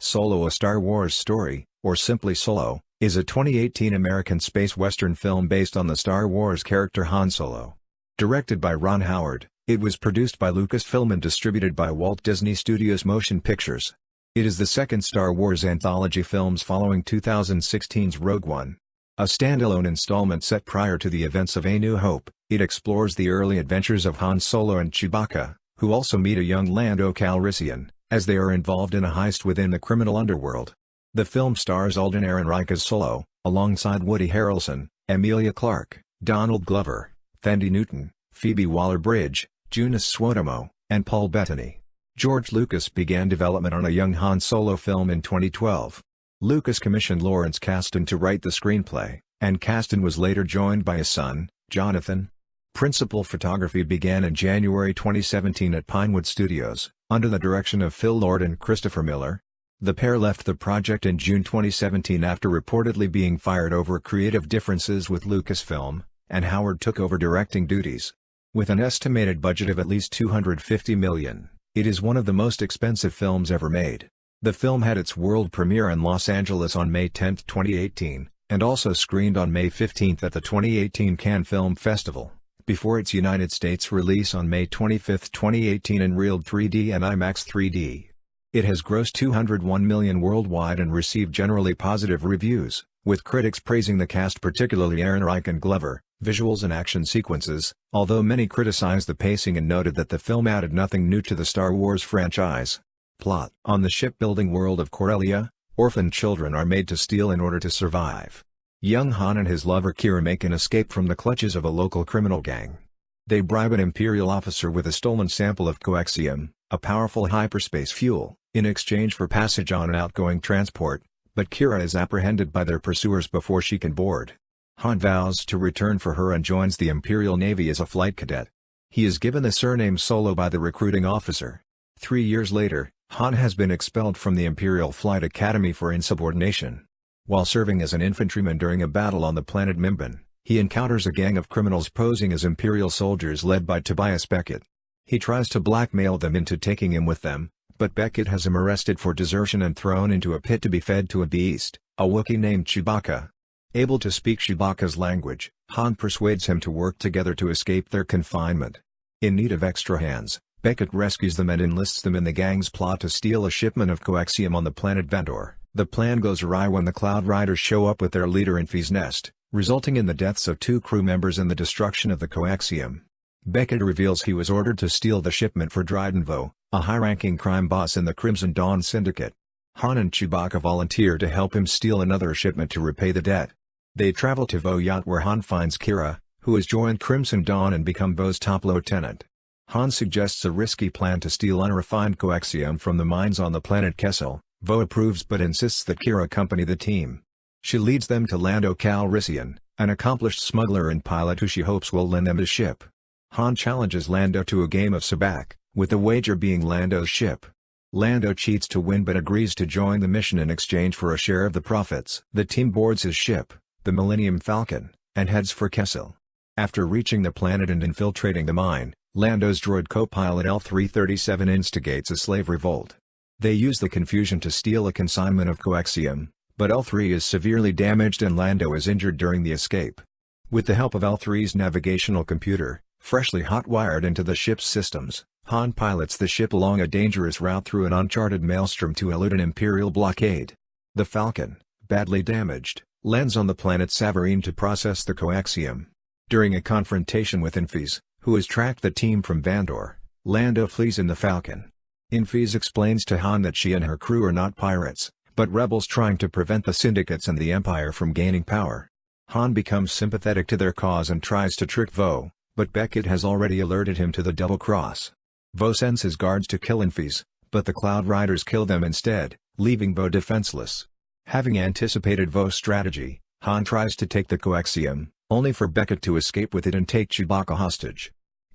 Solo: A Star Wars Story, or simply Solo, is a 2018 American space western film based on the Star Wars character Han Solo. Directed by Ron Howard, it was produced by Lucasfilm and distributed by Walt Disney Studios Motion Pictures. It is the second Star Wars anthology films following 2016's Rogue One. A standalone installment set prior to the events of A New Hope, it explores the early adventures of Han Solo and Chewbacca, who also meet a young Lando Calrissian, as they are involved in a heist within the criminal underworld. The film stars Alden Ehrenreich as Solo, alongside Woody Harrelson, Emilia Clarke, Donald Glover, Thandie Newton, Phoebe Waller-Bridge, Jonas Suotamo, and Paul Bettany. George Lucas began development on a young Han Solo film in 2012. Lucas commissioned Lawrence Kasdan to write the screenplay, and Kasdan was later joined by his son, Jonathan. Principal photography began in January 2017 at Pinewood Studios, under the direction of Phil Lord and Christopher Miller. The pair left the project in June 2017 after reportedly being fired over creative differences with Lucasfilm, and Howard took over directing duties. With an estimated budget of at least $250 million, it is one of the most expensive films ever made. The film had its world premiere in Los Angeles on May 10, 2018, and also screened on May 15 at the 2018 Cannes Film Festival, before its United States release on May 25, 2018 in Real 3D and IMAX 3D. It has grossed $201 million worldwide and received generally positive reviews, with critics praising the cast, particularly Ehrenreich and Glover, visuals and action sequences, although many criticized the pacing and noted that the film added nothing new to the Star Wars franchise. Plot: on the shipbuilding world of Corellia, orphaned children are made to steal in order to survive. Young Han and his lover Kira make an escape from the clutches of a local criminal gang. They bribe an Imperial officer with a stolen sample of coaxium, a powerful hyperspace fuel, in exchange for passage on an outgoing transport, but Kira is apprehended by their pursuers before she can board. Han vows to return for her and joins the Imperial Navy as a flight cadet. He is given the surname Solo by the recruiting officer. 3 years later, Han has been expelled from the Imperial Flight Academy for insubordination. While serving as an infantryman during a battle on the planet Mimban, he encounters a gang of criminals posing as Imperial soldiers led by Tobias Beckett. He tries to blackmail them into taking him with them, but Beckett has him arrested for desertion and thrown into a pit to be fed to a beast, a Wookiee named Chewbacca. Able to speak Chewbacca's language, Han persuades him to work together to escape their confinement. In need of extra hands, Beckett rescues them and enlists them in the gang's plot to steal a shipment of coaxium on the planet Vendor. The plan goes awry when the Cloud Riders show up with their leader in Fi's nest, resulting in the deaths of 2 crew members and the destruction of the coaxium. Beckett reveals he was ordered to steal the shipment for Dryden Voe, a high-ranking crime boss in the Crimson Dawn Syndicate. Han and Chewbacca volunteer to help him steal another shipment to repay the debt. They travel to Voe yacht where Han finds Kira, who has joined Crimson Dawn and become Voe's top lieutenant. Han suggests a risky plan to steal unrefined coaxium from the mines on the planet Kessel. Voe approves but insists that Kira accompany the team. She leads them to Lando Calrissian, an accomplished smuggler and pilot who she hopes will lend them his ship. Han challenges Lando to a game of sabacc, with the wager being Lando's ship. Lando cheats to win but agrees to join the mission in exchange for a share of the profits. The team boards his ship, the Millennium Falcon, and heads for Kessel. After reaching the planet and infiltrating the mine, Lando's droid co-pilot L-337 instigates a slave revolt. They use the confusion to steal a consignment of coaxium, but L-3 is severely damaged and Lando is injured during the escape. With the help of L-3's navigational computer, freshly hot-wired into the ship's systems, Han pilots the ship along a dangerous route through an uncharted maelstrom to elude an Imperial blockade. The Falcon, badly damaged, lands on the planet Savareen to process the coaxium. During a confrontation with Infis, who has tracked the team from Vandor, Lando flees in the Falcon. Infis explains to Han that she and her crew are not pirates, but rebels trying to prevent the syndicates and the Empire from gaining power. Han becomes sympathetic to their cause and tries to trick Voe, but Beckett has already alerted him to the double cross. Voe sends his guards to kill Infis, but the Cloud Riders kill them instead, leaving Voe defenseless. Having anticipated Voe's strategy, Han tries to take the coaxium, only for Beckett to escape with it and take Chewbacca hostage.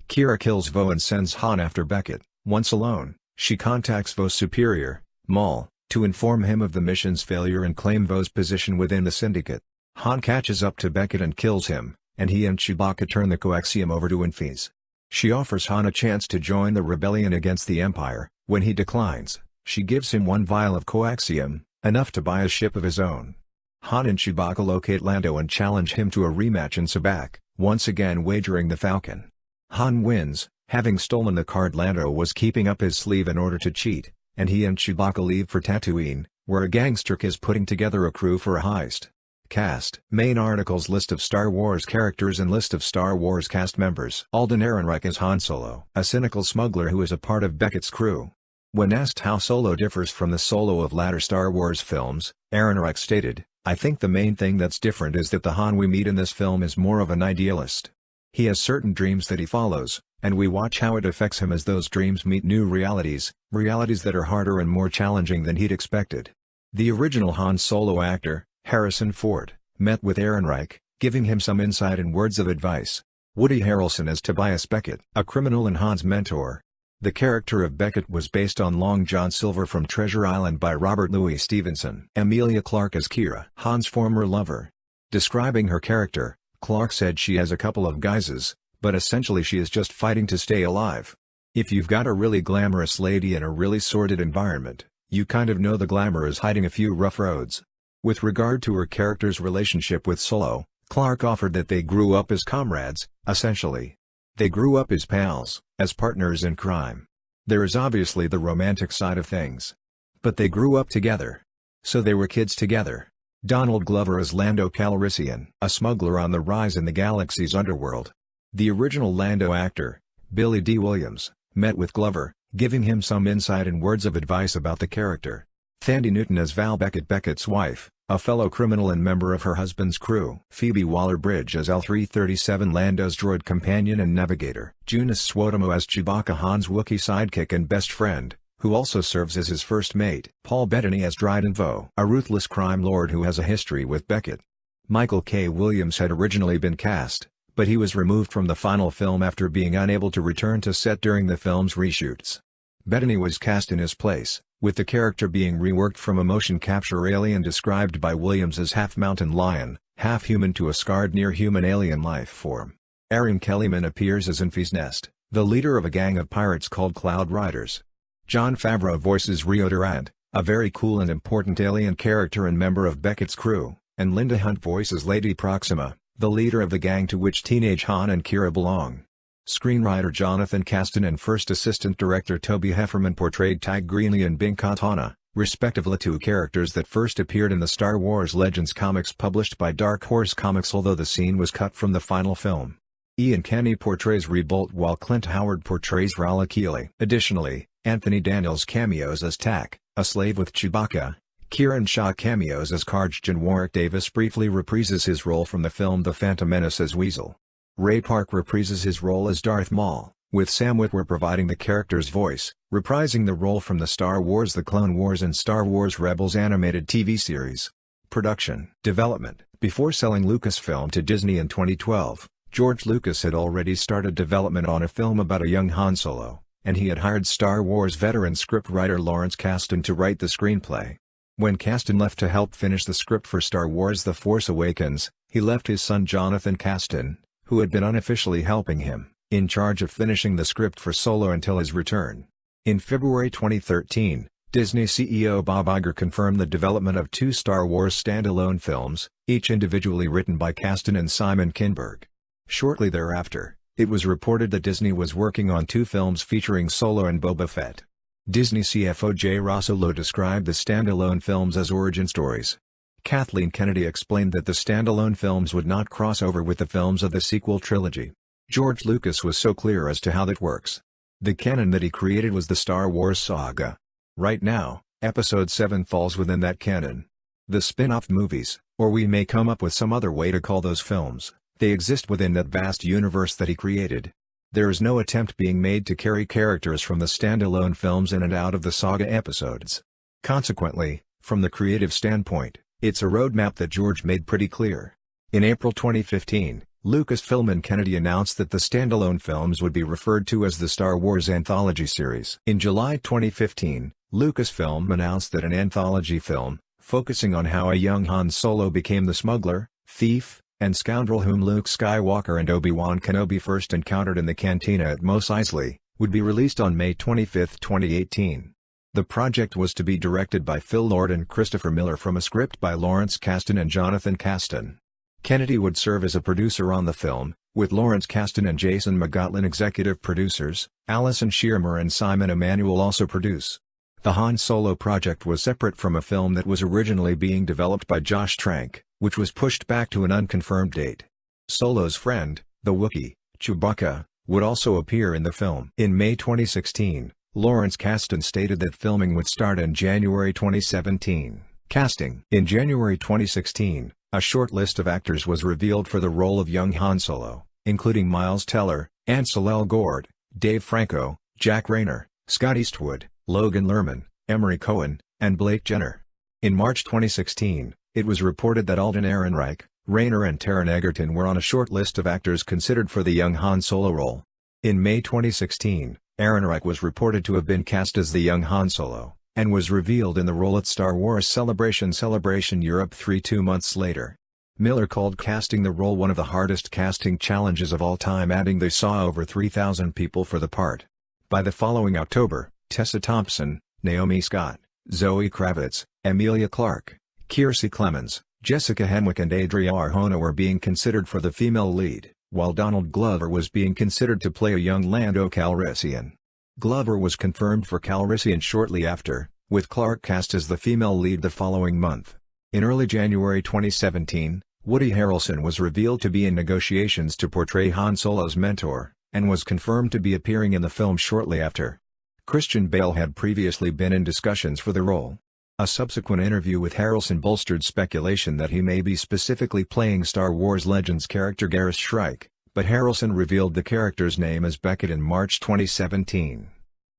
Kira kills Voe and sends Han after Beckett. Once alone, she contacts Voe's superior, Maul, to inform him of the mission's failure and claim Voe's position within the Syndicate. Han catches up to Beckett and kills him, and he and Chewbacca turn the coaxium over to Infis. She offers Han a chance to join the rebellion against the Empire. When he declines, She gives him one vial of coaxium, enough to buy a ship of his own. Han and Chewbacca locate Lando and challenge him to a rematch in Sabak, once again wagering the Falcon. Han wins, having stolen the card Lando was keeping up his sleeve in order to cheat, and he and Chewbacca leave for Tatooine, where a gangster is putting together a crew for a heist. Cast. Main articles: List of Star Wars characters and list of Star Wars cast members. Alden Ehrenreich as Han Solo, a cynical smuggler who is a part of Beckett's crew. When asked how Solo differs from the Solo of latter Star Wars films, Ehrenreich stated, "I think the main thing that's different is that the Han we meet in this film is more of an idealist. He has certain dreams that he follows, and we watch how it affects him as those dreams meet new realities that are harder and more challenging than he'd expected." The original Han Solo actor, Harrison Ford, met with Ehrenreich, giving him some insight and words of advice. Woody Harrelson as Tobias Beckett, a criminal and Han's mentor. The character of Beckett was based on Long John Silver from Treasure Island by Robert Louis Stevenson. Emilia Clarke as Kira, Han's former lover. Describing her character, Clarke said she has a couple of guises, but essentially she is just fighting to stay alive. If you've got a really glamorous lady in a really sordid environment, you kind of know the glamour is hiding a few rough roads. With regard to her character's relationship with Solo, Clarke offered that they grew up as comrades, essentially. They grew up as pals, as partners in crime. There is obviously the romantic side of things. But they grew up together. So they were kids together. Donald Glover as Lando Calrissian, a smuggler on the rise in the galaxy's underworld. The original Lando actor, Billy D. Williams, met with Glover, giving him some insight and words of advice about the character. Thandie Newton as Val Beckett, Beckett's wife, a fellow criminal and member of her husband's crew. Phoebe Waller-Bridge as L-337, Lando's droid companion and navigator. Joonas Suotamo as Chewbacca, Han's Wookiee sidekick and best friend, who also serves as his first mate. Paul Bettany as Dryden Voe, a ruthless crime lord who has a history with Beckett. Michael K. Williams had originally been cast, but he was removed from the final film after being unable to return to set during the film's reshoots. Bettany was cast in his place, with the character being reworked from a motion capture alien described by Williams as half mountain lion, half human to a scarred near-human alien life form. Erin Kellyman appears as Enfys Nest, the leader of a gang of pirates called Cloud Riders. Jon Favreau voices Rio Durant, a very cool and important alien character and member of Beckett's crew, and Linda Hunt voices Lady Proxima, the leader of the gang to which teenage Han and Kira belong. Screenwriter Jonathan Kasdan and first assistant director Toby Hefferman portrayed Tag Greenlee and Bing Katana, respectively, two characters that first appeared in the Star Wars Legends comics published by Dark Horse Comics, although the scene was cut from the final film. Ian Kenny portrays Rebolt while Clint Howard portrays Rala Keeley. Additionally, Anthony Daniels cameos as Tak, a slave with Chewbacca. Kieran Shaw cameos as Karj, and Warwick Davis briefly reprises his role from the film The Phantom Menace as Weasel. Ray Park reprises his role as Darth Maul, with Sam Witwer providing the character's voice, reprising the role from the Star Wars The Clone Wars and Star Wars Rebels animated TV series. Production. Development. Before selling Lucasfilm to Disney in 2012, George Lucas had already started development on a film about a young Han Solo, and he had hired Star Wars veteran scriptwriter Lawrence Kasdan to write the screenplay. When Kasdan left to help finish the script for Star Wars The Force Awakens, he left his son Jonathan Kasdan, who had been unofficially helping him, in charge of finishing the script for Solo until his return. In February 2013, Disney CEO Bob Iger confirmed the development of two Star Wars standalone films, each individually written by Kasdan and Simon Kinberg. Shortly thereafter, it was reported that Disney was working on two films featuring Solo and Boba Fett. Disney CFO Jay Rossolo described the standalone films as origin stories. Kathleen Kennedy explained that the standalone films would not cross over with the films of the sequel trilogy. George Lucas was so clear as to how that works. The canon that he created was the Star Wars saga. Right now, Episode 7 falls within that canon. The spin-off movies, or we may come up with some other way to call those films, they exist within that vast universe that he created. There is no attempt being made to carry characters from the standalone films in and out of the saga episodes. Consequently, from the creative standpoint, it's a roadmap that George made pretty clear. In April 2015, Lucasfilm and Kennedy announced that the standalone films would be referred to as the Star Wars Anthology Series. In July 2015, Lucasfilm announced that an anthology film, focusing on how a young Han Solo became the smuggler, thief, and scoundrel whom Luke Skywalker and Obi-Wan Kenobi first encountered in the cantina at Mos Eisley, would be released on May 25, 2018. The project was to be directed by Phil Lord and Christopher Miller from a script by Lawrence Kasdan and Jonathan Kasdan. Kennedy would serve as a producer on the film, with Lawrence Kasdan and Jason McGotlin executive producers. Alison Shearmer and Simon Emanuel also produce. The Han Solo project was separate from a film that was originally being developed by Josh Trank, which was pushed back to an unconfirmed date. Solo's friend, the Wookiee, Chewbacca, would also appear in the film. In May 2016, Lawrence Kasdan stated that filming would start in January 2017. Casting. In January 2016, a short list of actors was revealed for the role of young Han Solo, including Miles Teller, Ansel Elgort, Dave Franco, Jack Rayner, Scott Eastwood, Logan Lerman, Emery Cohen, and Blake Jenner. In March 2016, it was reported that Alden Ehrenreich, Rayner and Taron Egerton were on a short list of actors considered for the young Han Solo role. In May 2016, Ehrenreich was reported to have been cast as the young Han Solo, and was revealed in the role at Star Wars Celebration Europe 2 months later. Miller called casting the role one of the hardest casting challenges of all time, adding they saw over 3,000 people for the part. By the following October, Tessa Thompson, Naomi Scott, Zoe Kravitz, Emilia Clarke, Kiersey Clemens, Jessica Henwick and Adria Arjona were being considered for the female lead, while Donald Glover was being considered to play a young Lando Calrissian. Glover was confirmed for Calrissian shortly after, with Clarke cast as the female lead the following month. In early January 2017, Woody Harrelson was revealed to be in negotiations to portray Han Solo's mentor, and was confirmed to be appearing in the film shortly after. Christian Bale had previously been in discussions for the role. A subsequent interview with Harrelson bolstered speculation that he may be specifically playing Star Wars Legends character Garrus Shrike, but Harrelson revealed the character's name as Beckett in March 2017.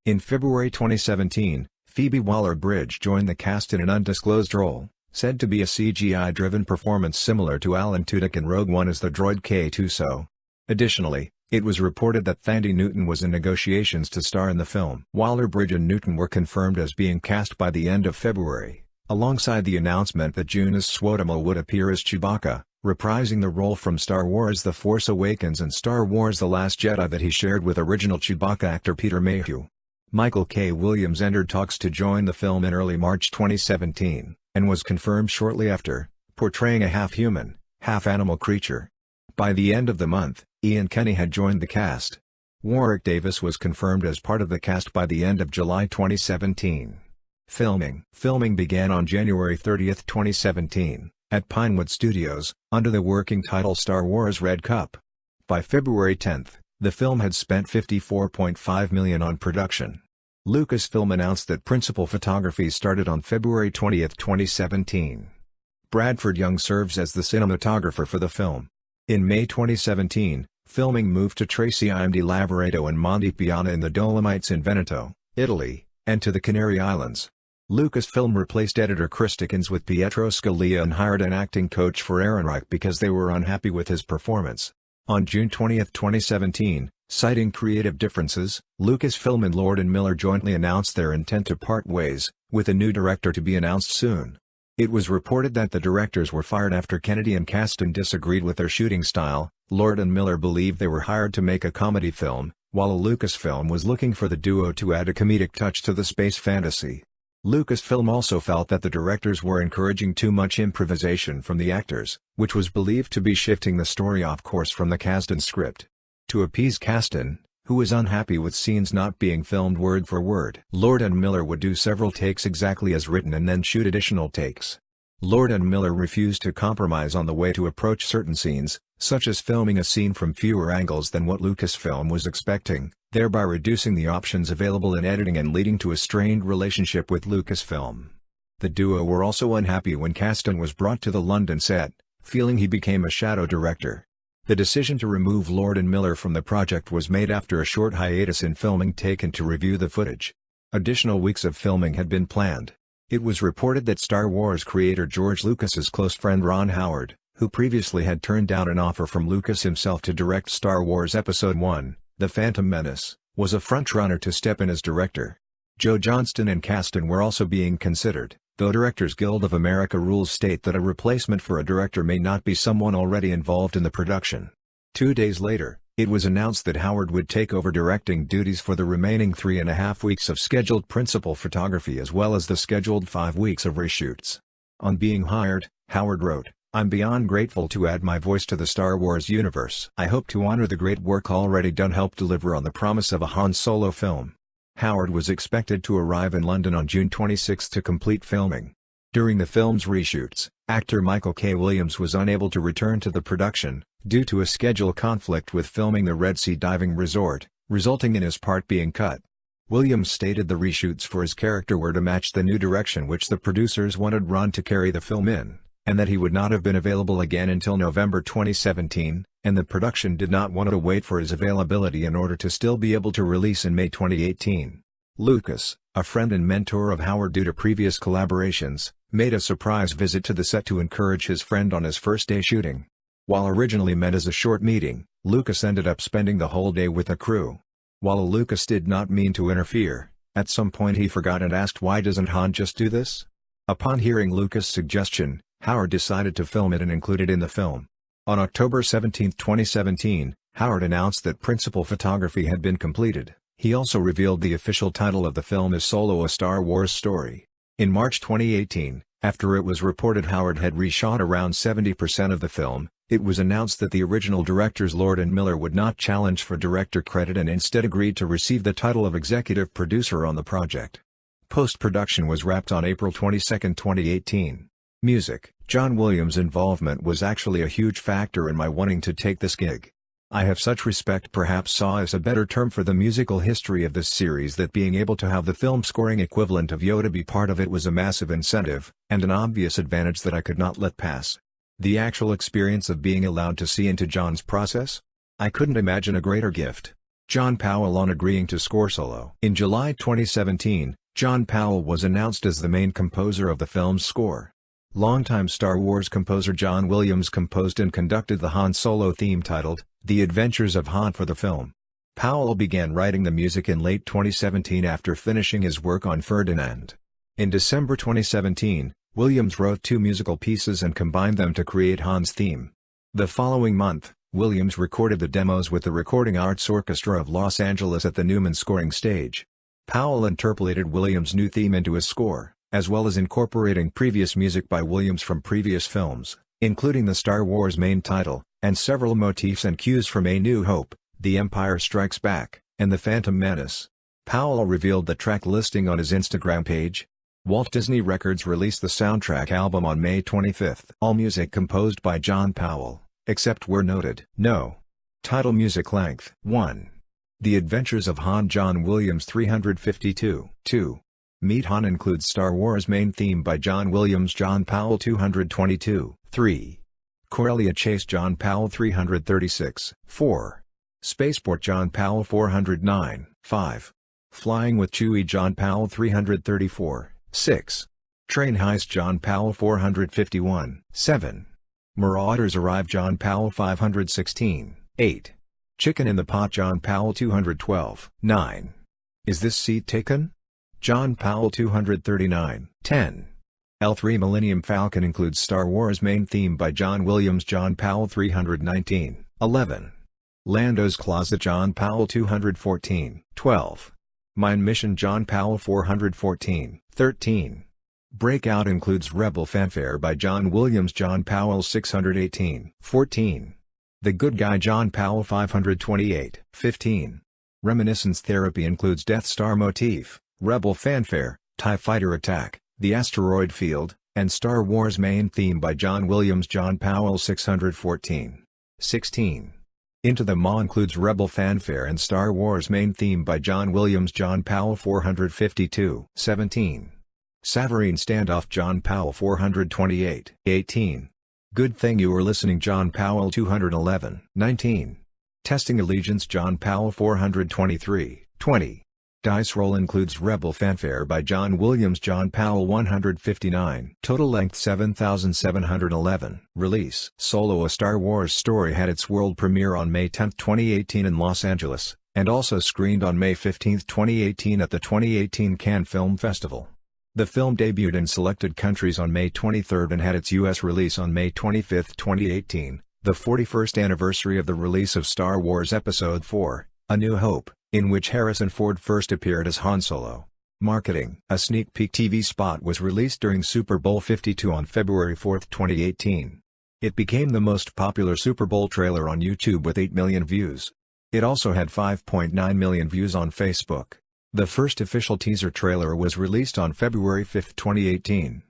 In February 2017, Phoebe Waller-Bridge joined the cast in an undisclosed role, said to be a CGI-driven performance similar to Alan Tudyk in Rogue One as the droid K-2SO. Additionally, it was reported that Thandie Newton was in negotiations to star in the film. Waller-Bridge and Newton were confirmed as being cast by the end of February, alongside the announcement that Jonas Swodemo would appear as Chewbacca, reprising the role from Star Wars The Force Awakens and Star Wars The Last Jedi that he shared with original Chewbacca actor Peter Mayhew. Michael K. Williams entered talks to join the film in early March 2017, and was confirmed shortly after, portraying a half-human, half-animal creature. By the end of the month, Ian Kenny had joined the cast. Warwick Davis was confirmed as part of the cast by the end of July 2017. Filming began on January 30, 2017, at Pinewood Studios, under the working title Star Wars Red Cup. By February 10, the film had spent $54.5 million on production. Lucasfilm announced that principal photography started on February 20, 2017. Bradford Young serves as the cinematographer for the film. In May 2017, filming moved to Tracy Imd Lavorato and Monte Piana in the Dolomites in Veneto, Italy, and to the Canary Islands. Lucasfilm replaced editor Chris Dickens with Pietro Scalia and hired an acting coach for Ehrenreich because they were unhappy with his performance. On June 20, 2017, citing creative differences, Lucasfilm and Lord and Miller jointly announced their intent to part ways, with a new director to be announced soon. It was reported that the directors were fired after Kennedy and Kasdan disagreed with their shooting style. Lord and Miller believed they were hired to make a comedy film, while Lucasfilm was looking for the duo to add a comedic touch to the space fantasy. Lucasfilm also felt that the directors were encouraging too much improvisation from the actors, which was believed to be shifting the story off course from the Kasdan script. To appease Kasdan, who was unhappy with scenes not being filmed word for word, Lord and Miller would do several takes exactly as written and then shoot additional takes. Lord and Miller refused to compromise on the way to approach certain scenes, such as filming a scene from fewer angles than what Lucasfilm was expecting, thereby reducing the options available in editing and leading to a strained relationship with Lucasfilm. The duo were also unhappy when Kasdan was brought to the London set, feeling he became a shadow director. The decision to remove Lord and Miller from the project was made after a short hiatus in filming taken to review the footage. Additional weeks of filming had been planned. It was reported that Star Wars creator George Lucas's close friend Ron Howard, who previously had turned down an offer from Lucas himself to direct Star Wars Episode I, The Phantom Menace, was a frontrunner to step in as director. Joe Johnston and Kasdan were also being considered, though Directors Guild of America rules state that a replacement for a director may not be someone already involved in the production. 2 days later, It was announced that Howard would take over directing duties for the remaining 3.5 weeks of scheduled principal photography as well as the scheduled 5 weeks of reshoots. On being hired, Howard wrote, "I'm beyond grateful to add my voice to the Star Wars universe. I hope to honor the great work already done, help deliver on the promise of a Han Solo film." Howard was expected to arrive in London on June 26 to complete filming. During the film's reshoots, actor Michael K. Williams was unable to return to the production, due to a schedule conflict with filming the Red Sea diving resort, resulting in his part being cut. Williams stated the reshoots for his character were to match the new direction which the producers wanted Ron to carry the film in, and that he would not have been available again until November 2017, and the production did not want to wait for his availability in order to still be able to release in May 2018. Lucas, a friend and mentor of Howard due to previous collaborations, made a surprise visit to the set to encourage his friend on his first day shooting. While originally meant as a short meeting, Lucas ended up spending the whole day with the crew. While Lucas did not mean to interfere, at some point he forgot and asked, "Why doesn't Han just do this?" Upon hearing Lucas' suggestion, Howard decided to film it and include it in the film. On October 17, 2017, Howard announced that principal photography had been completed. He also revealed the official title of the film is Solo: A Star Wars Story. In March 2018, after it was reported Howard had reshot around 70% of the film, it was announced that the original directors Lord and Miller would not challenge for director credit and instead agreed to receive the title of executive producer on the project. Post-production was wrapped on April 22, 2018. Music. John Williams' involvement was actually a huge factor in my wanting to take this gig. I have such respect, perhaps saw as a better term, for the musical history of this series that being able to have the film scoring equivalent of Yoda be part of it was a massive incentive, and an obvious advantage that I could not let pass. The actual experience of being allowed to see into John's process? I couldn't imagine a greater gift. John Powell on agreeing to score Solo. In July 2017, John Powell was announced as the main composer of the film's score. Longtime Star Wars composer John Williams composed and conducted the Han Solo theme titled, The Adventures of Han, for the film. Powell began writing the music in late 2017 after finishing his work on Ferdinand. In December 2017, Williams wrote 2 musical pieces and combined them to create Han's theme. The following month, Williams recorded the demos with the Recording Arts Orchestra of Los Angeles at the Newman scoring stage. Powell interpolated Williams' new theme into his score, as well as incorporating previous music by Williams from previous films, including the Star Wars main title, and several motifs and cues from A New Hope, The Empire Strikes Back, and The Phantom Menace. Powell revealed the track listing on his Instagram page. Walt Disney Records released the soundtrack album on May 25. All music composed by John Powell, except where noted. No. Title music length 1. The Adventures of Han. John Williams 352. 2. Meet Han includes Star Wars main theme by John Williams. John Powell 222. 3. Corellia Chase. John Powell 336. 4. Spaceport. John Powell 409. 5. Flying with Chewie. John Powell 334. 6. Train Heist. John Powell 451. 7. Marauders Arrive. John Powell 516. 8. Chicken in the Pot. John Powell 212. 9. Is This Seat Taken? John Powell 239. 10. L3 Millennium Falcon includes Star Wars main theme by John Williams. John Powell 319. 11. Lando's Closet. John Powell 214. 12. Mine Mission. John Powell 414. 13. Breakout includes Rebel Fanfare by John Williams. John Powell 618. 14. The Good Guy. John Powell 528. 15. Reminiscence Therapy includes Death Star motif, Rebel Fanfare, TIE Fighter Attack, The Asteroid Field, and Star Wars main theme by John Williams. John Powell 614. 16. Into the Maw includes Rebel Fanfare and Star Wars main theme by John Williams. John Powell 452. 17. Savareen Standoff. John Powell 428. 18. Good Thing You Were Listening. John Powell 211. 19. Testing Allegiance. John Powell 423. 20. Dice Roll includes Rebel Fanfare by John Williams. John Powell 159. Total length 7,711. Release. Solo: A Star Wars Story had its world premiere on May 10, 2018 in Los Angeles, and also screened on May 15, 2018 at the 2018 Cannes Film Festival. The film debuted in selected countries on May 23 and had its U.S. release on May 25, 2018, The 41st anniversary of the release of Star Wars Episode IV, A New Hope, in which Harrison Ford first appeared as Han Solo. Marketing. A sneak peek TV spot was released during Super Bowl 52 on February 4, 2018. It became the most popular Super Bowl trailer on YouTube with 8 million views. It also had 5.9 million views on Facebook. The first official teaser trailer was released on February 5, 2018.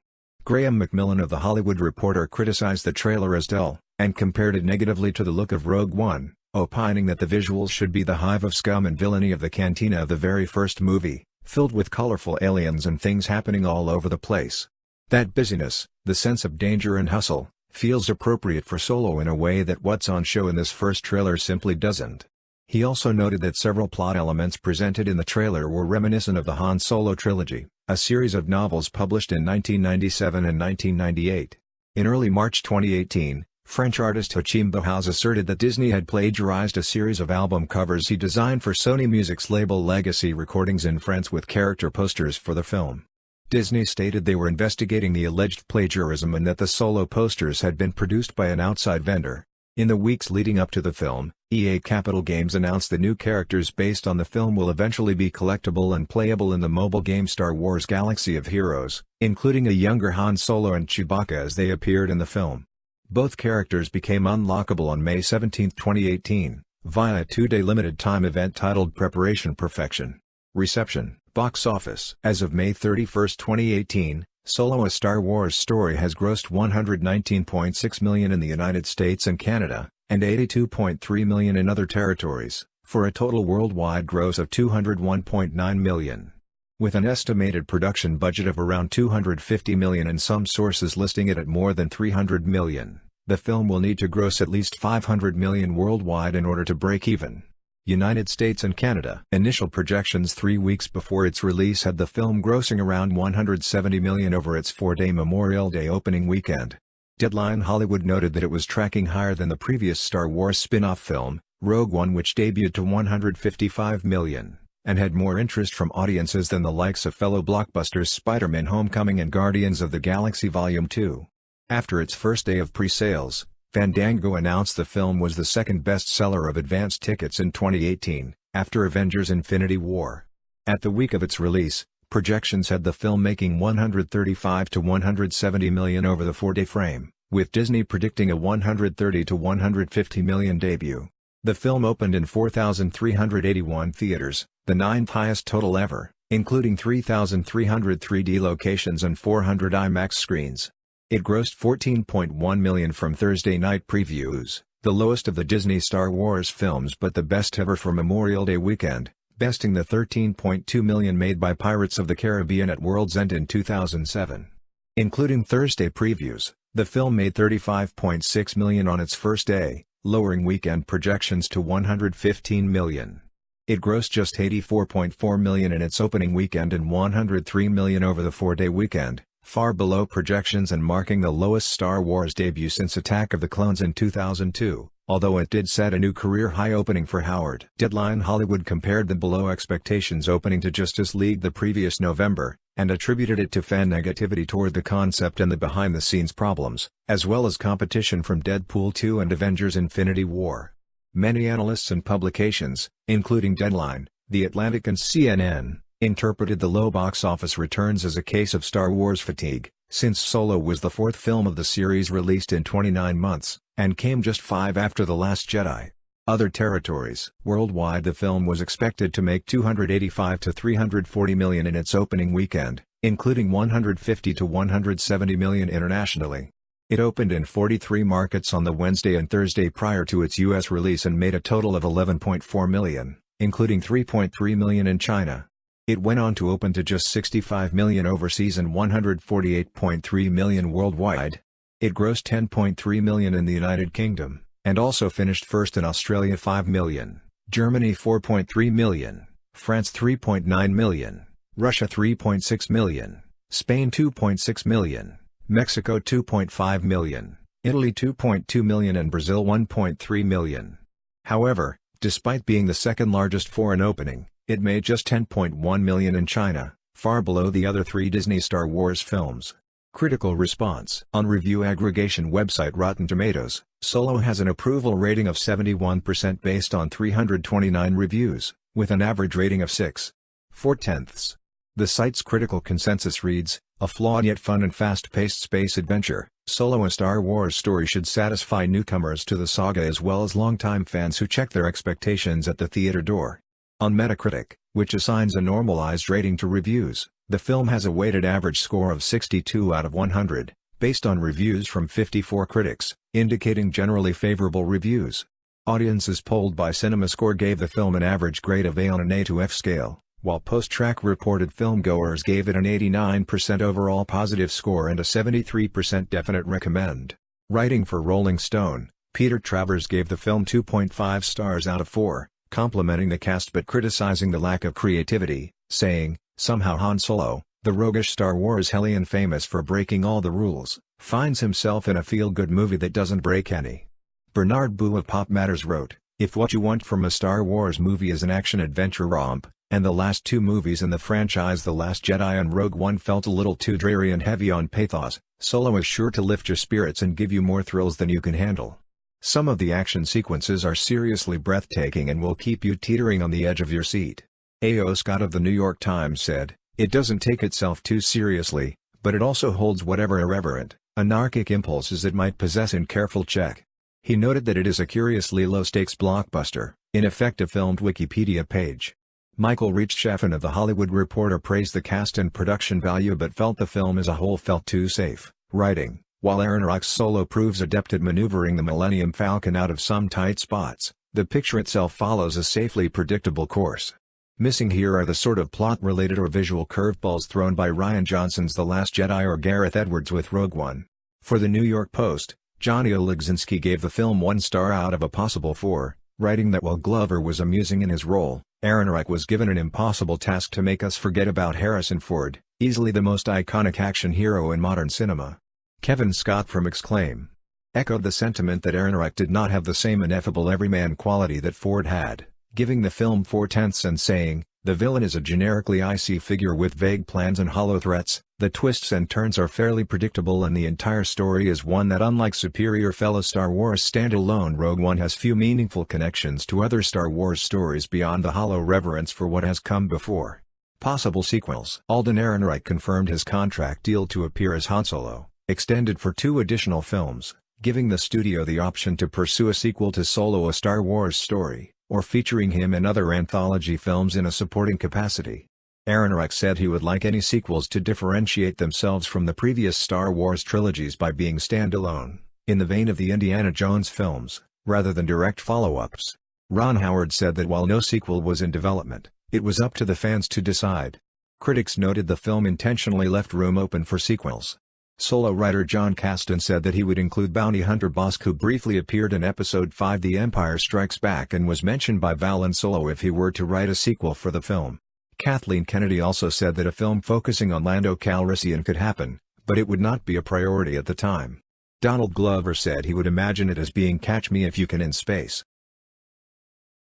Graham McMillan of The Hollywood Reporter criticized the trailer as dull, and compared it negatively to the look of Rogue One, opining that the visuals should be the hive of scum and villainy of the cantina of the very first movie, filled with colorful aliens and things happening all over the place. That busyness, the sense of danger and hustle, feels appropriate for Solo in a way that what's on show in this first trailer simply doesn't. He also noted that several plot elements presented in the trailer were reminiscent of the Han Solo trilogy, a series of novels published in 1997 and 1998. In early March 2018, French artist Hakim Bouhouz asserted that Disney had plagiarized a series of album covers he designed for Sony Music's label Legacy Recordings in France with character posters for the film. Disney stated they were investigating the alleged plagiarism and that the Solo posters had been produced by an outside vendor. In the weeks leading up to the film, EA Capital Games announced the new characters based on the film will eventually be collectible and playable in the mobile game Star Wars Galaxy of Heroes, including a younger Han Solo and Chewbacca as they appeared in the film. Both characters became unlockable on May 17, 2018, via a two-day limited-time event titled Preparation Perfection. Reception. Box office. As of May 31, 2018, Solo: A Star Wars Story has grossed $119.6 million in the United States and Canada, and $82.3 million in other territories, for a total worldwide gross of $201.9 million. With an estimated production budget of around $250 million and some sources listing it at more than $300 million, the film will need to gross at least $500 million worldwide in order to break even. United States and Canada. Initial projections 3 weeks before its release had the film grossing around $170 million over its 4-day Memorial Day opening weekend. Deadline Hollywood noted that it was tracking higher than the previous Star Wars spin-off film, Rogue One, which debuted to $155 million, and had more interest from audiences than the likes of fellow blockbusters Spider-Man: Homecoming and Guardians of the Galaxy Vol. 2. After its first day of pre-sales, Fandango announced the film was the second best-seller of advance tickets in 2018, after Avengers: Infinity War. At the week of its release, projections had the film making $135 to $170 million over the 4-day frame, with Disney predicting a $130 to $150 million debut. The film opened in 4,381 theaters, the 9th highest total ever, including 3,300 3D locations and 400 IMAX screens. It grossed $14.1 million from Thursday night previews, the lowest of the Disney Star Wars films but the best ever for Memorial Day weekend, besting the $13.2 million made by Pirates of the Caribbean at World's End in 2007. Including Thursday previews, the film made $35.6 million on its first day, lowering weekend projections to $115 million. It grossed just $84.4 million in its opening weekend and $103 million over the 4-day weekend, far below projections and marking the lowest Star Wars debut since Attack of the Clones in 2002, although it did set a new career high opening for Howard. Deadline Hollywood compared the below expectations opening to Justice League the previous November, and attributed it to fan negativity toward the concept and the behind-the-scenes problems, as well as competition from Deadpool 2 and Avengers: Infinity War. Many analysts and publications, including Deadline, The Atlantic and CNN, interpreted the low box office returns as a case of Star Wars fatigue, since Solo was the 4th film of the series released in 29 months, and came just 5 after The Last Jedi. Other territories. Worldwide, the film was expected to make $285 to $340 million in its opening weekend, including $150 to $170 million internationally. It opened in 43 markets on the Wednesday and Thursday prior to its U.S. release and made a total of $11.4 million, including $3.3 million in China. It went on to open to just $65 million overseas and $148.3 million worldwide. It grossed $10.3 million in the United Kingdom, and also finished first in Australia $5 million, Germany $4.3 million, France $3.9 million, Russia $3.6 million, Spain $2.6 million, Mexico $2.5 million, Italy $2.2 million and Brazil $1.3 million. However, despite being the second largest foreign opening, it made just $10.1 million in China, far below the other 3 Disney Star Wars films. Critical response. On review aggregation website Rotten Tomatoes, Solo has an approval rating of 71% based on 329 reviews, with an average rating of 6.4. The site's critical consensus reads, "A flawed yet fun and fast-paced space adventure, Solo a Star Wars story should satisfy newcomers to the saga as well as longtime fans who check their expectations at the theater door." On Metacritic, which assigns a normalized rating to reviews, the film has a weighted average score of 62 out of 100, based on reviews from 54 critics, indicating generally favorable reviews. Audiences polled by CinemaScore gave the film an average grade of A on an A to F scale, while post-track reported filmgoers gave it an 89% overall positive score and a 73% definite recommend. Writing for Rolling Stone, Peter Travers gave the film 2.5 stars out of 4, complimenting the cast but criticizing the lack of creativity, saying, "Somehow Han Solo, the roguish Star Wars hellion famous for breaking all the rules, finds himself in a feel-good movie that doesn't break any." Bernard Boo of Pop Matters wrote, "If what you want from a Star Wars movie is an action-adventure romp, and the last two movies in the franchise The Last Jedi and Rogue One felt a little too dreary and heavy on pathos, Solo is sure to lift your spirits and give you more thrills than you can handle. Some of the action sequences are seriously breathtaking and will keep you teetering on the edge of your seat." A.O. Scott of the New York Times said, "It doesn't take itself too seriously, but it also holds whatever irreverent, anarchic impulses it might possess in careful check." He noted that it is a curiously low-stakes blockbuster, in effect a filmed Wikipedia page. Michael Reich-Chaffin of The Hollywood Reporter praised the cast and production value but felt the film as a whole felt too safe, writing, "While Ehrenreich's Solo proves adept at maneuvering the Millennium Falcon out of some tight spots, the picture itself follows a safely predictable course." Missing here are the sort of plot-related or visual curveballs thrown by Rian Johnson's The Last Jedi or Gareth Edwards with Rogue One. For the New York Post, Johnny Olegzinski gave the film 1 star out of a possible 4, writing that while Glover was amusing in his role, Ehrenreich was given an impossible task to make us forget about Harrison Ford, easily the most iconic action hero in modern cinema. Kevin Scott from Exclaim! Echoed the sentiment that Ehrenreich did not have the same ineffable everyman quality that Ford had, giving the film 4/10 and saying, "The villain is a generically icy figure with vague plans and hollow threats, the twists and turns are fairly predictable and the entire story is one that unlike superior fellow Star Wars standalone Rogue One has few meaningful connections to other Star Wars stories beyond the hollow reverence for what has come before." Possible sequels. Alden Ehrenreich confirmed his contract deal to appear as Han Solo, extended for 2 additional films, giving the studio the option to pursue a sequel to Solo a Star Wars story, or featuring him in other anthology films in a supporting capacity. Ehrenreich said he would like any sequels to differentiate themselves from the previous Star Wars trilogies by being standalone, in the vein of the Indiana Jones films, rather than direct follow-ups. Ron Howard said that while no sequel was in development, it was up to the fans to decide. Critics noted the film intentionally left room open for sequels. Solo writer John Caston said that he would include bounty hunter Bosk, who briefly appeared in Episode 5 The Empire Strikes Back and was mentioned by Val and Solo if he were to write a sequel for the film. Kathleen Kennedy also said that a film focusing on Lando Calrissian could happen, but it would not be a priority at the time. Donald Glover said he would imagine it as being Catch Me If You Can in space.